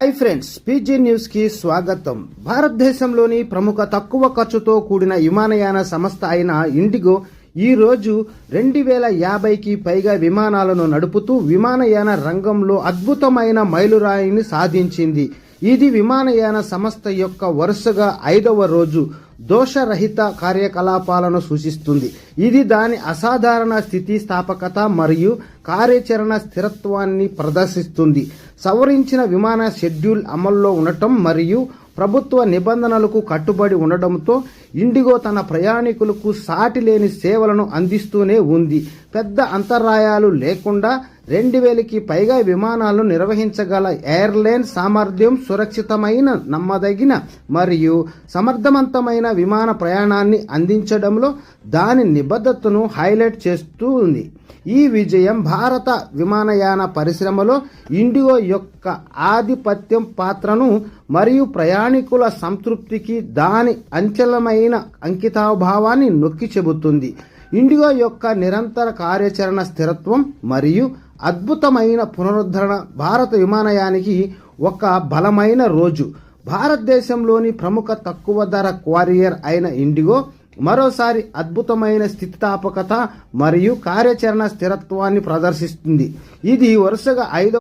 Hi friends, PG news కి స్వాగతం. భారతదేశంలోని ప్రముఖ తక్కువ ఖర్చుతో కూడిన విమానయాన సంస్థ అయిన ఇండిగో ఈ రోజు 2050కి పైగా విమానాలను నడుపుతూ విమానయాన రంగంలో అద్భుతమైన మైలురాయిని సాధించింది. ఇది విమానయాన సంస్థ యొక్క వరుసగా 5వ రోజు దోషరహిత కార్యకలాపాలను సూచిస్తుంది. ఇది దాని అసాధారణ స్థితిస్థాపకత మరియు కార్యాచరణ స్థిరత్వాన్ని ప్రదర్శిస్తుంది. సవరించిన విమాన షెడ్యూల్ అమల్లో ఉండటం మరియు ప్రభుత్వ నిబంధనలకు కట్టుబడి ఉండడంతో ఇండిగో తన ప్రయాణికులకు సాటిలేని సేవలను అందిస్తూనే ఉంది. పెద్ద అంతరాయాలు లేకుండా 2000కి పైగా విమానాలను నిర్వహించగల ఎయిర్లైన్ సామర్థ్యం సురక్షితమైన, నమ్మదగిన మరియు సమర్థవంతమైన విమాన ప్రయాణాన్ని అందించడంలో దాని నిబద్ధతను హైలైట్ చేస్తూ ఉంది. ఈ విజయం భారత విమానయాన పరిశ్రమలో ఇండిగో యొక్క ఆధిపత్యం పాత్రను మరియు ప్రయాణికుల సంతృప్తికి దాని అంచలమైన అంకితాభావాన్ని నొక్కి చెబుతుంది. ఇండిగో యొక్క నిరంతర కార్యాచరణ స్థిరత్వం మరియు అద్భుతమైన పునరుద్ధరణ భారత విమానయానికి ఒక బలమైన రోజు. భారతదేశంలోని ప్రముఖ తక్కువ ధర క్వారియర్ అయిన ఇండిగో మరోసారి అద్భుతమైన స్థితిస్థాపకత మరియు కార్యాచరణ స్థిరత్వాన్ని ప్రదర్శిస్తుంది. ఇది వరుసగా 5వ